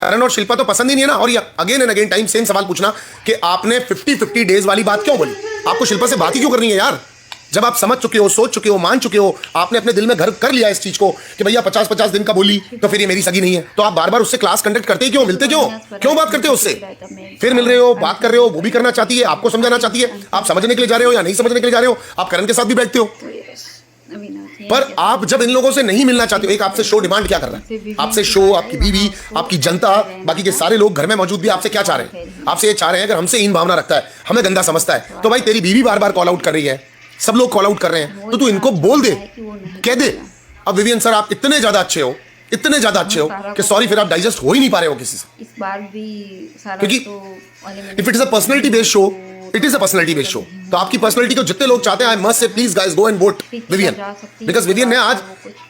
करण और शिल्पा तो पसंद ही नहीं है ना। और ये again and again time same सवाल पूछना कि आपने 50-50 डेज वाली बात क्यों बोली। आपको शिल्पा से बात ही क्यों करनी है यार, जब आप समझ चुके हो, सोच चुके हो, मान चुके हो, आपने अपने दिल में घर कर लिया इस चीज को कि भैया 50-50 दिन का बोली तो फिर ये मेरी सगी नहीं है, तो आप बार बार उससे क्लास कंडक्ट करते ही क्यों, मिलते क्यों बात करते हो उससे, फिर मिल रहे हो, बात कर रहे हो, वो भी करना चाहती है, आपको समझाना चाहती है, आप समझने के लिए जा रहे हो या नहीं समझने के लिए जा रहे हो, आप करण के साथ भी बैठते हो। पर आप जब इन लोगों से नहीं मिलना चाहते हो, एक आपसे शो डिमांड क्या कर रहा है, आपसे शो, आपकी बीवी, आपकी जनता, बाकी के सारे लोग घर में मौजूद भी आपसे क्या चाह रहे हैं, आपसे ये चाह रहे हैं अगर हमसे हीन भावना रखता है, हमें गंदा समझता है, तो भाई तेरी बीवी बार बार कॉल आउट कर रही है, सब लोग कॉल आउट कर रहे हैं, तो तू इनको बोल दे, कह दे। अब विवियन सर आप इतने ज्यादा अच्छे हो, इतने ज्यादा अच्छे हो कि सॉरी फिर आप डाइजेस्ट हो ही नहीं पा रहे हो किसी से इस बार भी सारा, क्योंकि if it is a personality based show, it is a personality based show, तो आपकी पर्सनैलिटी को जितने लोग चाहते हैं, I must say please guys go and vote Vivian, because Vivian ने आज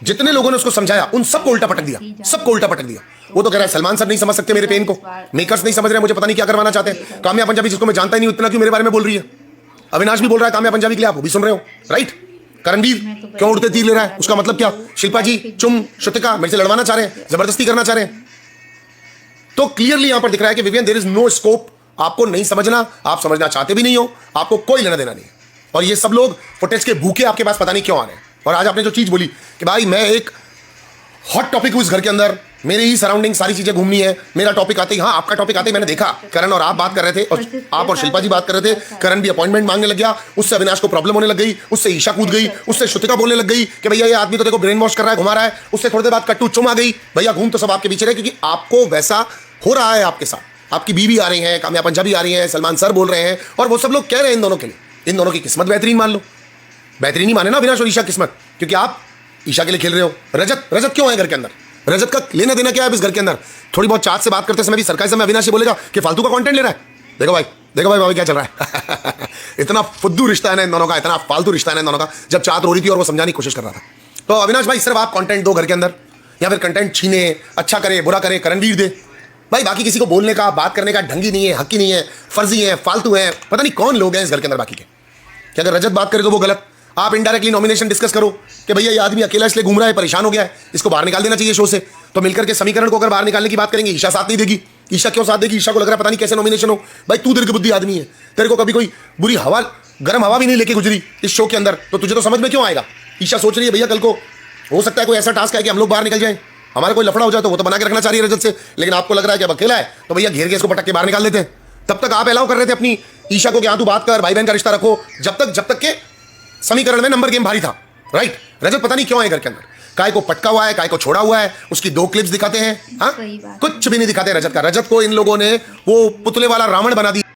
जितने लोगों ने उसको समझाया उन सबको उल्टा पटक दिया, सबको उल्टा पटक दिया। वो तो कह रहा है सलमान सर नहीं समझ सकते मेरे पेन को, मेकर्स नहीं समझ रहे, मुझे पता नहीं क्या करवाना चाहते हैं, काम्या पंजाबी जिसको मैं जानता ही नहीं इतना क्यों मेरे बारे में बोल रही है, अविनाश भी बोल रहा है काम्या पंजाबी के लिए, आप वो भी सुन रहे हो, राइट। करणवीर क्यों उड़ते तीर ले रहा है, उसका मतलब क्या, शिल्पा जी, चुम, श्रुतिका मेरे से लड़वाना चाह रहे हैं, जबरदस्ती करना चाह रहे हैं। तो क्लियरली यहां पर दिख रहा है कि विवियन देयर इज नो स्कोप, आपको नहीं समझना, आप समझना चाहते भी नहीं हो, आपको कोई लेना देना नहीं। और ये सब लोग फुटेज के भूखे आपके पास पता नहीं क्यों आ रहे हैं। और आज आपने जो चीज बोली कि भाई मैं एक हॉट टॉपिक हूं इस घर के अंदर, मेरे ही सराउंडिंग सारी चीजें घूमनी है, मेरा टॉपिक आते ही, हाँ आपका टॉपिक आते ही मैंने देखा करण और आप बात कर रहे थे, और आप और शिल्पा जी बात कर रहे थे, करण भी अपॉइंटमेंट मांगने लग गया, उससे अविनाश को प्रॉब्लम होने लग गई, उससे ईशा कूद गई, उससे श्रुतिका बोलने लग गई कि भैया ये आदमी तो देखो ब्रेन वॉश कर रहा है, घुमा रहा है, उससे थोड़ी देर बाद कट्टू चुम आ गई, भैया घूम तो सब आपके पीछे रहे, क्योंकि आपको वैसा हो रहा है आपके साथ, आपकी बीवी आ रही है, काम्या पंजाबी आ रही है, सलमान सर बोल रहे हैं, और वो सब लोग कह रहे हैं इन दोनों के लिए, इन दोनों की किस्मत बेहतरीन मान लो, बेहतरीन ही माने ना अविनाश और ईशा किस्मत, क्योंकि आप ईशा के लिए खेल रहे हो। रजत क्यों है घर के अंदर, रजत का लेना देना क्या है इस घर के अंदर। थोड़ी बहुत चाट से बात करते समय भी सरकारी समय अविनाश बोलेगा कि फालतू का कंटेंट ले रहा है, देखो भाई बाबा क्या चल रहा है इतना फुद्दू रिश्ता है ना इन दोनों का, इतना फालतू रिश्ता है ना इन दोनों का। जब चाट रो रही थी और वो समझाने की कोशिश कर रहा था, तो अविनाश भाई सिर्फ आप कंटेंट दो घर के अंदर, या फिर कंटेंट छीने, अच्छा करे बुरा करे करणवीर दे भाई, बाकी किसी को बोलने का, बात करने का ढंग ही नहीं है, हक ही नहीं है, फर्जी है, फालतू है, पता नहीं कौन लोग हैं इस घर के अंदर बाकी के। कि अगर रजत बात करे तो वो गलत, आप इनडायरेक्टली नॉमिनेशन डिस्कस करो कि भैया ये आदमी अकेला इसलिए घूम रहा है, परेशान हो गया है, इसको बाहर निकाल देना चाहिए शो से। तो मिलकर के समीकरण को अगर बाहर निकालने की बात करेंगे, ईशा साथ नहीं देगी। ईशा क्यों साथ देगी, ईशा को लग रहा है पता नहीं कैसे नॉमिनेशन हो। भाई तू दीर्घ बुद्धि आदमी है, तेरे को कभी कोई बुरी हवा, गर्म हवा भी नहीं लेके गुजरी इस शो के अंदर, तो तुझे तो समझ में क्यों आएगा। ईशा सोच रही है भैया कल को हो सकता है कोई ऐसा टास्क है कि हम लोग बाहर निकल जाए, हमारा कोई लफड़ा हो जाए, तो वो तो बना के रखना चाह रही है रजत से, लेकिन आपको लग रहा है कि अब अकेला है तो भैया घेर के इसको पटक के बाहर निकाल देते हैं। तब तक आप अलाउ कर रहे थे अपनी ईशा को कि हाँ तू बात कर, भाई बहन का रिश्ता रखो, जब तक के समीकरण में नंबर गेम भारी था, राइट। रजत पता नहीं क्यों है घर के अंदर, काय को पटका हुआ है, काय को छोड़ा हुआ है, उसकी 2 क्लिप्स दिखाते हैं, हाँ कुछ भी नहीं दिखाते रजत का। रजत को इन लोगों ने वो पुतले वाला रावण बना दिया।